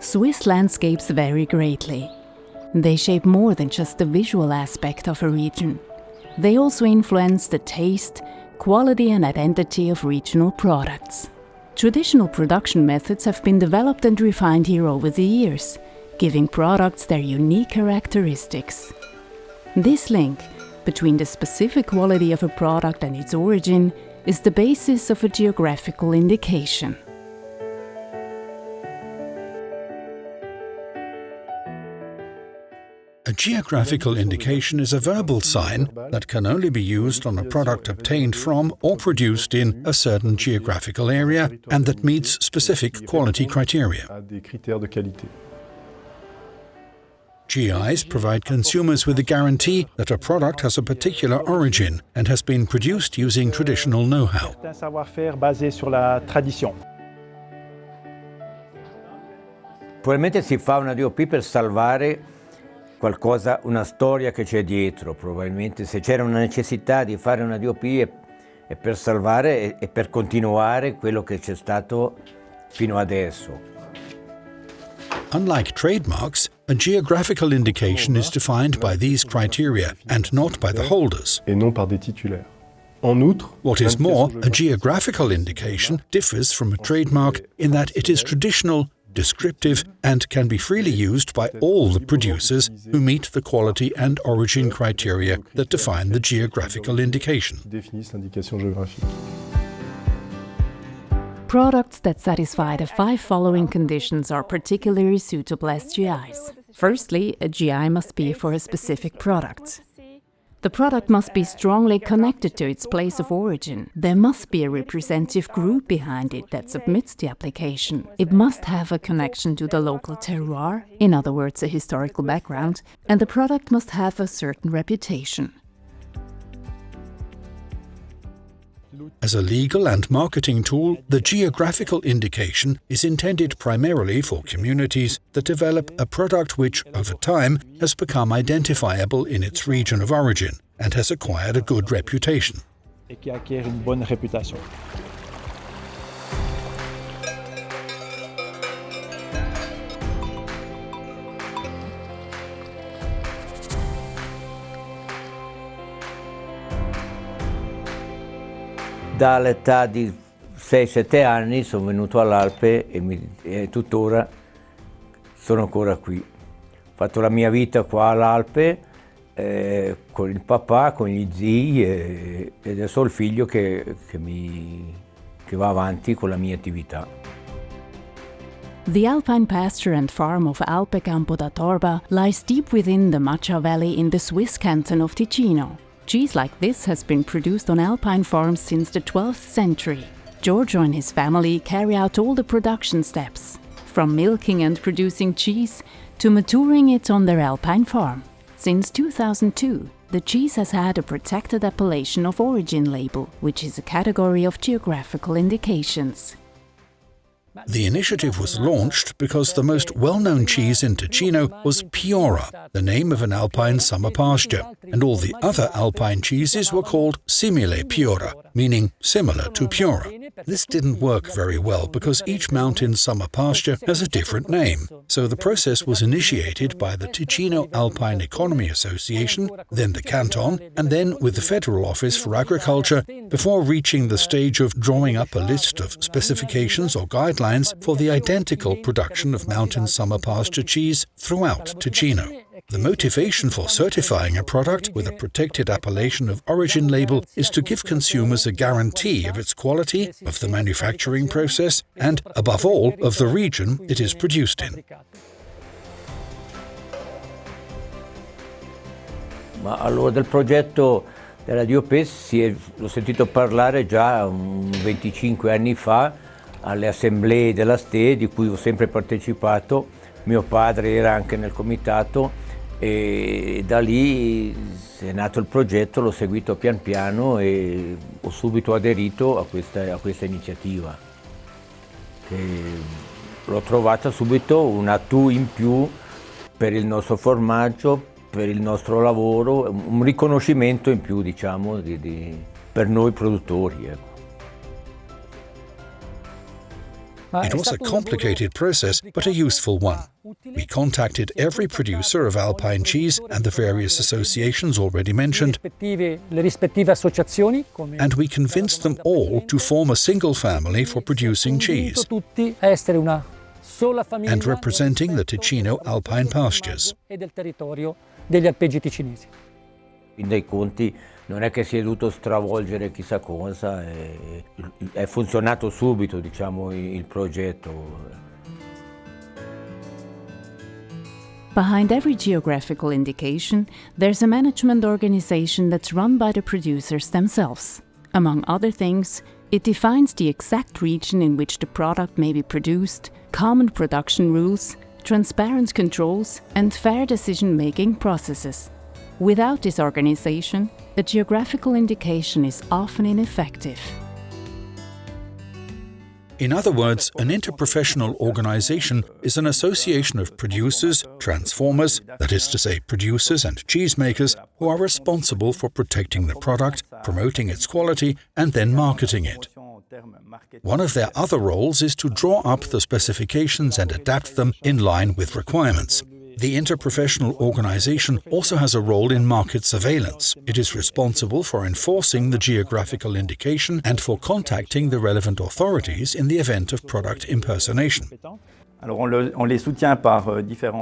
Swiss landscapes vary greatly. They shape more than just the visual aspect of a region. They also influence the taste, quality and identity of regional products. Traditional production methods have been developed and refined here over the years, giving products their unique characteristics. This link between the specific quality of a product and its origin is the basis of a geographical indication. A geographical indication is a verbal sign that can only be used on a product obtained from or produced in a certain geographical area and that meets specific quality criteria. GIs provide consumers with a guarantee that a product has a particular origin and has been produced using traditional know-how. Probabilmente si fa una DOP per salvare qualcosa, una storia che c'è dietro, probabilmente se c'era una necessità di fare una DOP è per salvare e per continuare quello che c'è stato fino adesso. Unlike trademarks, a geographical indication is defined by these criteria and not by the holders. What is more, a geographical indication differs from a trademark in that it is traditional, descriptive and can be freely used by all the producers who meet the quality and origin criteria that define the geographical indication. Products that satisfy the 5 following conditions are particularly suitable as GIs. Firstly, a GI must be for a specific product. The product must be strongly connected to its place of origin. There must be a representative group behind it that submits the application. It must have a connection to the local terroir, in other words, a historical background, and the product must have a certain reputation. As a legal and marketing tool, the geographical indication is intended primarily for communities that develop a product which, over time, has become identifiable in its region of origin and has acquired a good reputation. Dall'età di 6-7 anni sono venuto all'Alpe e tuttora sono ancora qui. Ho fatto la mia vita qua all'Alpe con il papà, con gli zii e adesso ho il figlio che va avanti con la mia attività. The alpine pasture and farm of Alpe Campo da Torba lies deep within the Maccia Valley in the Swiss canton of Ticino. Cheese like this has been produced on alpine farms since the 12th century. Giorgio and his family carry out all the production steps, from milking and producing cheese to maturing it on their alpine farm. Since 2002, the cheese has had a protected appellation of origin label, which is a category of geographical indications. The initiative was launched because the most well-known cheese in Ticino was Piora, the name of an alpine summer pasture, and all the other alpine cheeses were called simile Piora, meaning similar to Piora. This didn't work very well because each mountain summer pasture has a different name, so the process was initiated by the Ticino Alpine Economy Association, then the canton, and then with the Federal Office for Agriculture, before reaching the stage of drawing up a list of specifications or guidelines for the identical production of mountain summer pasture cheese throughout Ticino. The motivation for certifying a product with a protected appellation of origin label is to give consumers a guarantee of its quality, of the manufacturing process, and, above all, of the region it is produced in. Ma allora del progetto della DOP l'ho sentito parlare già 25 anni fa alle assemblee della STE di cui ho sempre partecipato. Mio padre era anche nel comitato e da lì è nato il progetto, l'ho seguito pian piano e ho subito aderito a questa iniziativa. L'ho trovata subito un atu in più per il nostro formaggio, per il nostro lavoro, un riconoscimento in più, diciamo, per noi produttori. It was a complicated process, but a useful one. We contacted every producer of Alpine cheese and the various associations already mentioned, and we convinced them all to form a single family for producing cheese and representing the Ticino Alpine pastures. In dei conti non è che si è dovuto stravolgere chissà cosa, è funzionato subito, diciamo, il progetto. Behind every geographical indication, there's a management organization that's run by the producers themselves. Among other things, it defines the exact region in which the product may be produced, common production rules, transparent controls, and fair decision-making processes. Without this organization, a geographical indication is often ineffective. In other words, an interprofessional organization is an association of producers, transformers, that is to say producers and cheesemakers, who are responsible for protecting the product, promoting its quality and then marketing it. One of their other roles is to draw up the specifications and adapt them in line with requirements. The interprofessional organization also has a role in market surveillance. It is responsible for enforcing the geographical indication and for contacting the relevant authorities in the event of product impersonation.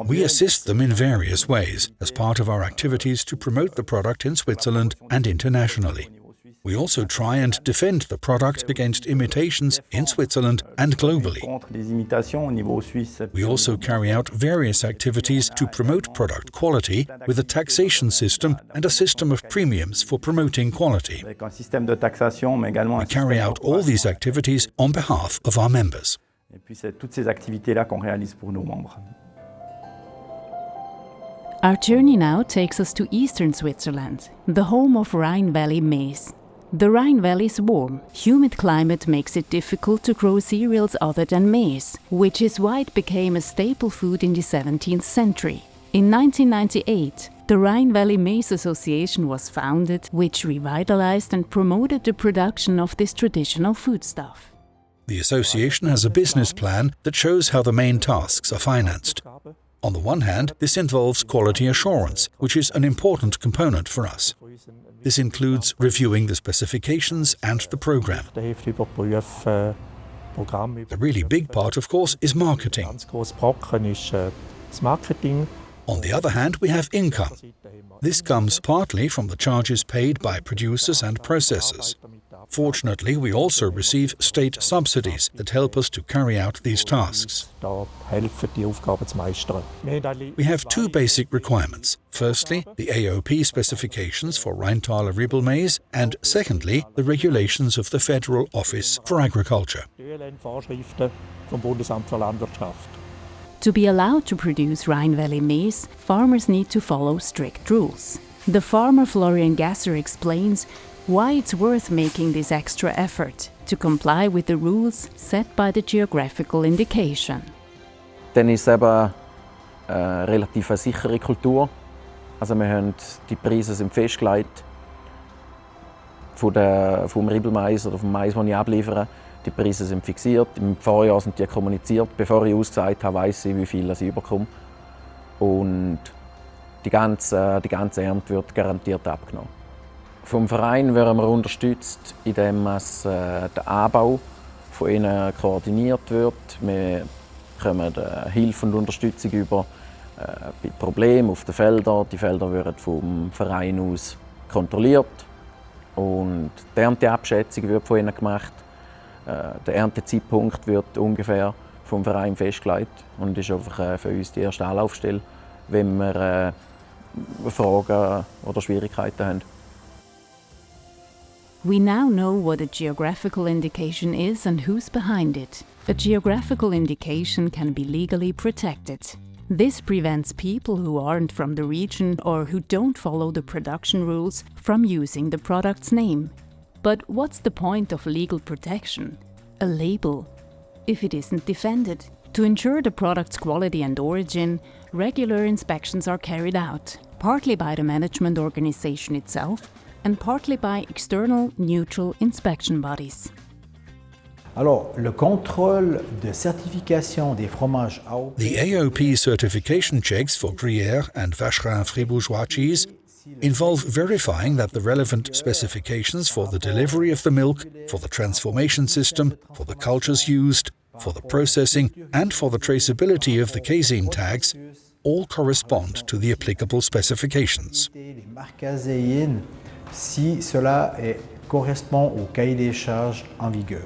We assist them in various ways as part of our activities to promote the product in Switzerland and internationally. We also try and defend the product against imitations in Switzerland and globally. We also carry out various activities to promote product quality with a taxation system and a system of premiums for promoting quality. We carry out all these activities on behalf of our members. Our journey now takes us to eastern Switzerland, the home of Rhine Valley maize. The Rhine Valley's warm, humid climate makes it difficult to grow cereals other than maize, which is why it became a staple food in the 17th century. In 1998, the Rhine Valley Maize Association was founded, which revitalized and promoted the production of this traditional foodstuff. The association has a business plan that shows how the main tasks are financed. On the one hand, this involves quality assurance, which is an important component for us. This includes reviewing the specifications and the program. The really big part, of course, is marketing. On the other hand, we have income. This comes partly from the charges paid by producers and processors. Fortunately, we also receive state subsidies that help us to carry out these tasks. We have two basic requirements. Firstly, the AOP specifications for Rheintaler Ribelmais, and secondly, the regulations of the Federal Office for Agriculture. To be allowed to produce Rhine Valley maize, farmers need to follow strict rules. The farmer Florian Gasser explains why it's worth making this extra effort to comply with the rules set by the geographical indication. Dann ist es eben relativ eine sichere Kultur. Also wir haben, die Preise sind festgelegt vom Ribelmais oder vom Mais, den ich abliefere. Die Preise sind fixiert. Im Vorjahr sind die kommuniziert. Bevor ich ausgesagt habe, weiss ich, wie viel ich überkomme. Und die ganze Ernte wird garantiert abgenommen. Vom Verein werden wir unterstützt, indem der Anbau von ihnen koordiniert wird. Wir bekommen Hilfe und Unterstützung über bei Problemen auf den Feldern. Die Felder werden vom Verein aus kontrolliert und die Ernteabschätzung wird von ihnen gemacht. Der Erntezeitpunkt wird ungefähr vom Verein festgelegt und ist einfach für uns die erste Anlaufstelle, wenn wir Fragen oder Schwierigkeiten haben. We now know what a geographical indication is and who's behind it. A geographical indication can be legally protected. This prevents people who aren't from the region or who don't follow the production rules from using the product's name. But what's the point of legal protection? A label, if it isn't defended. To ensure the product's quality and origin, regular inspections are carried out, partly by the management organization itself and partly by external, neutral inspection bodies. Le contrôle de certification des fromages AOP. The AOP certification checks for Gruyère and Vacherin Fribourgeois cheese involve verifying that the relevant specifications for the delivery of the milk, for the transformation system, for the cultures used, for the processing, and for the traceability of the casein tags all correspond to the applicable specifications. Si cela correspond au cahier des charges en vigueur.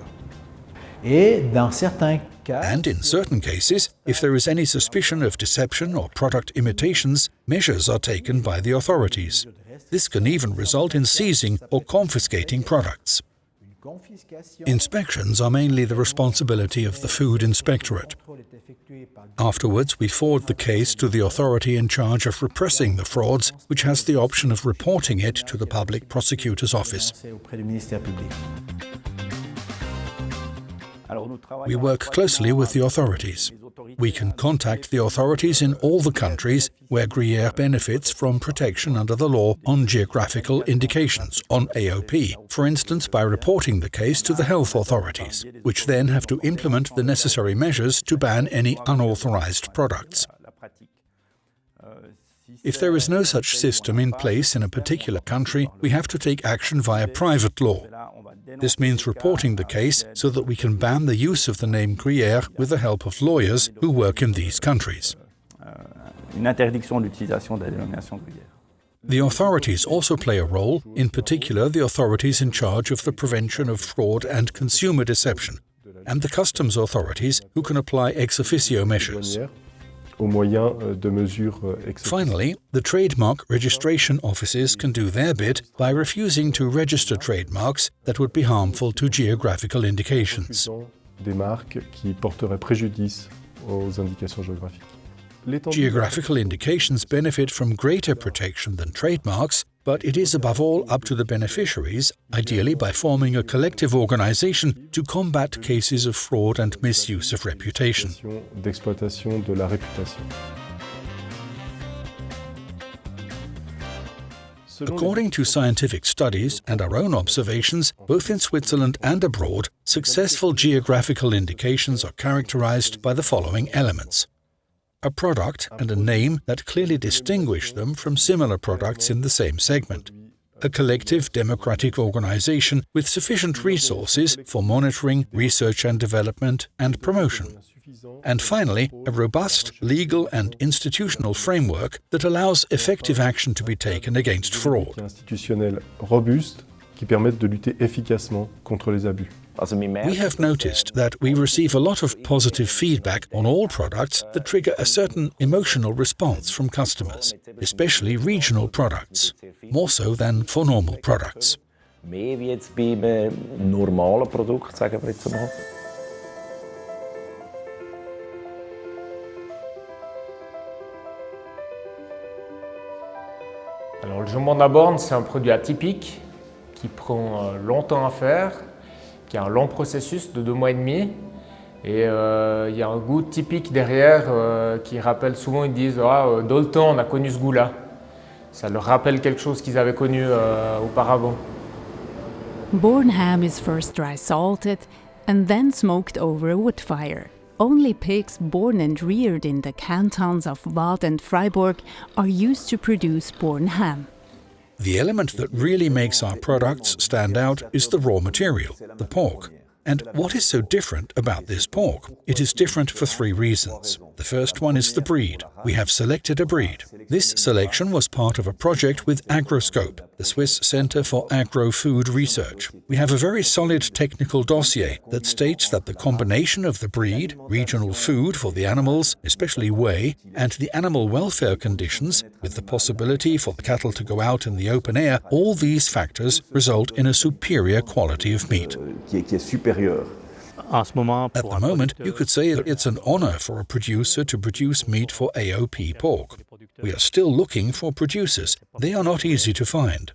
And in certain cases, if there is any suspicion of deception or product imitations, measures are taken by the authorities. This can even result in seizing or confiscating products. Inspections are mainly the responsibility of the Food Inspectorate. Afterwards, we forward the case to the authority in charge of repressing the frauds, which has the option of reporting it to the Public Prosecutor's Office. We work closely with the authorities. We can contact the authorities in all the countries where Gruyère benefits from protection under the law on geographical indications, on AOP, for instance by reporting the case to the health authorities, which then have to implement the necessary measures to ban any unauthorized products. If there is no such system in place in a particular country, we have to take action via private law. This means reporting the case so that we can ban the use of the name Gruyère with the help of lawyers who work in these countries. The authorities also play a role, in particular the authorities in charge of the prevention of fraud and consumer deception, and the customs authorities who can apply ex officio measures. Finally, the trademark registration offices can do their bit by refusing to register trademarks that would be harmful to geographical indications. Geographical indications benefit from greater protection than trademarks, but it is above all up to the beneficiaries, ideally by forming a collective organization, to combat cases of fraud and misuse of reputation. According to scientific studies and our own observations, both in Switzerland and abroad, successful geographical indications are characterized by the following elements: a product and a name that clearly distinguish them from similar products in the same segment, a collective democratic organization with sufficient resources for monitoring, research and development, and promotion, and finally, a robust legal and institutional framework that allows effective action to be taken against fraud. We have noticed that we receive a lot of positive feedback on all products that trigger a certain emotional response from customers, especially regional products, more so than for normal products. Alors, le jambon de la Borne, c'est un produit atypique qui prend longtemps à faire, qui a un long processus de 2 mois et demi. Et il y a un goût typique derrière qui rappelle souvent, ils disent ah, dans le temps on a connu ce goût-là. Ça leur rappelle quelque chose qu'ils avaient connu auparavant. Borne ham is first dry salted and then smoked over a wood fire. Only pigs born and reared in the cantons of Waadt and Freiburg are used to produce Borne ham. The element that really makes our products stand out is the raw material, the pork. And what is so different about this pork? It is different for 3 reasons. The first one is the breed. We have selected a breed. This selection was part of a project with Agroscope, the Swiss Center for Agro-Food Research. We have a very solid technical dossier that states that the combination of the breed, regional food for the animals, especially whey, and the animal welfare conditions, with the possibility for the cattle to go out in the open air, all these factors result in a superior quality of meat. At the moment, you could say that it's an honor for a producer to produce meat for AOP pork. We are still looking for producers. They are not easy to find.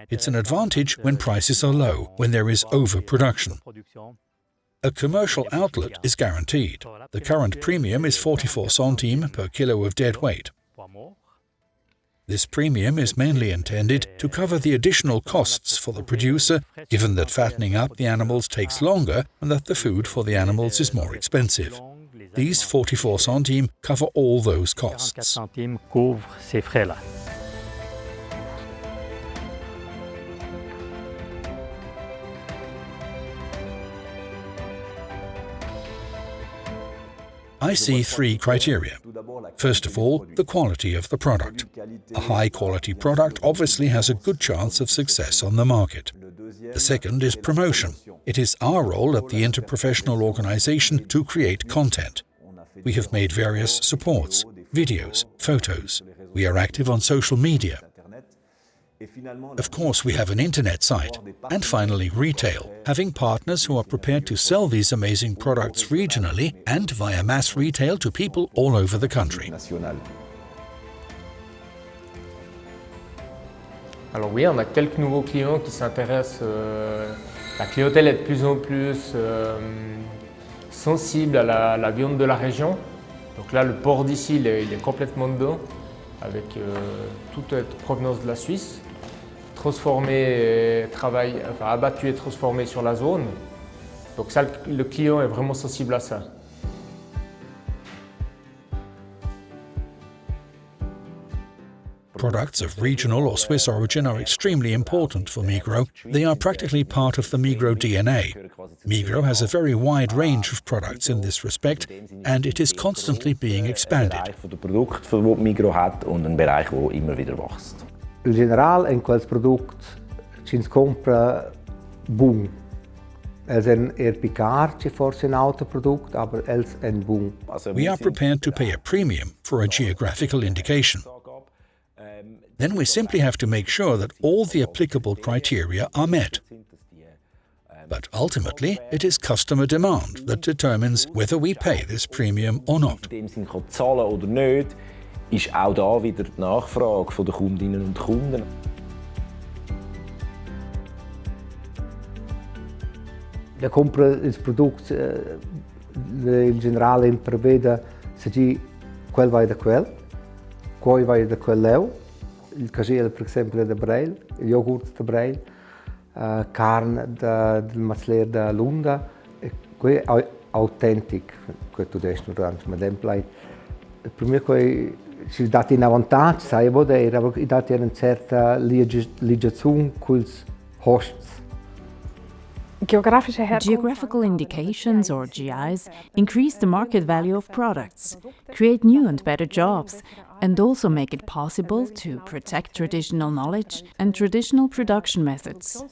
It's an advantage when prices are low, when there is overproduction. A commercial outlet is guaranteed. The current premium is 44 centimes per kilo of dead weight. This premium is mainly intended to cover the additional costs for the producer, given that fattening up the animals takes longer and that the food for the animals is more expensive. These 44 centimes cover all those costs. I see three criteria. First of all, the quality of the product. A high-quality product obviously has a good chance of success on the market. The second is promotion. It is our role at the interprofessional organization to create content. We have made various supports, videos, photos. We are active on social media. Of course, we have an internet site. And finally, retail, having partners who are prepared to sell these amazing products regionally and via mass retail to people all over the country. Alors oui, on a quelques nouveaux clients qui s'intéressent. La clientèle est de plus en plus sensible à la viande de la région. Donc là, le porc d'ici, il est complètement dedans, avec toute la provenance de la Suisse. Transformé, abattu et transformé sur la zone. Donc ça, le client est vraiment sensible à ça. Products of regional or Swiss origin are extremely important for Migros. They are practically part of the Migros DNA. Migros has a very wide range of products in this respect, and it is constantly being expanded. In general, in quels product ci compra bun. Els en picar ci forse un altro product, aber els en bun. We are prepared to pay a premium for a geographical indication. Then we simply have to make sure that all the applicable criteria are met. But ultimately, it is customer demand that determines whether we pay this premium or not. Ist auch da wieder die Nachfrage der Kundinnen und Kunden. Der compra il product in generale in prevede se gi quel vai da quel, coi vai da quel leu, il casiel per esempio da Breil, il yogurt da Breil, carne del mazler da Lunda, e quei authentic, quei tu des restaurants, ma dem plait. Per me quei si dati in avantage, sai bodeira, aber I dati una certa ligazione culs hosts. Geographical indications, or GIs, increase the market value of products, create new and better jobs, and also make it possible to protect traditional knowledge and traditional production methods.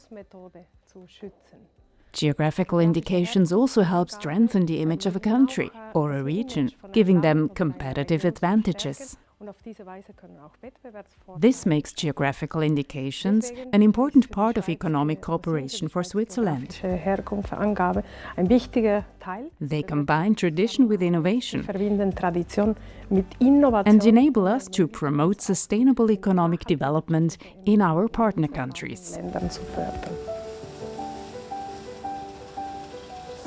Geographical indications also help strengthen the image of a country or a region, giving them competitive advantages. This makes geographical indications an important part of economic cooperation for Switzerland. They combine tradition with innovation and enable us to promote sustainable economic development in our partner countries.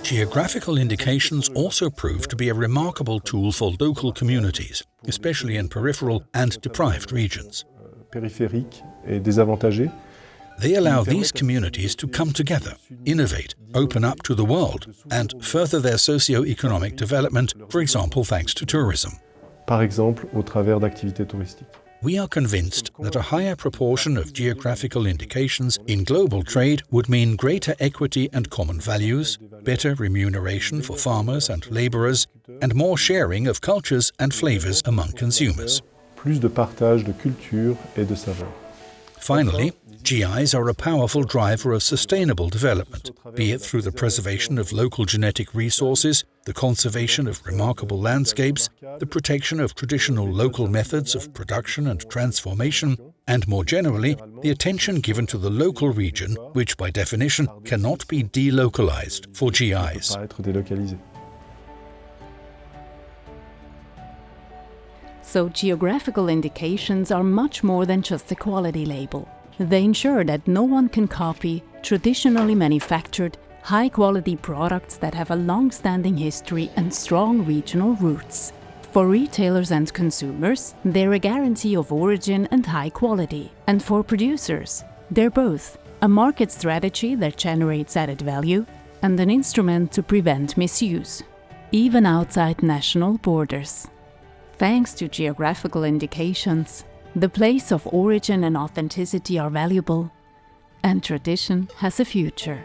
Geographical indications also prove to be a remarkable tool for local communities, especially in peripheral and deprived regions. They allow these communities to come together, innovate, open up to the world, and further their socio-economic development, for example, thanks to tourism. We are convinced that a higher proportion of geographical indications in global trade would mean greater equity and common values, better remuneration for farmers and laborers, and more sharing of cultures and flavors among consumers. Finally, GIs are a powerful driver of sustainable development, be it through the preservation of local genetic resources, the conservation of remarkable landscapes, the protection of traditional local methods of production and transformation, and more generally, the attention given to the local region, which by definition cannot be delocalized for GIs. So geographical indications are much more than just a quality label. They ensure that no one can copy traditionally manufactured, high-quality products that have a long-standing history and strong regional roots. For retailers and consumers, they're a guarantee of origin and high quality. And for producers, they're both a market strategy that generates added value and an instrument to prevent misuse, even outside national borders. Thanks to geographical indications, the place of origin and authenticity are valuable, and tradition has a future.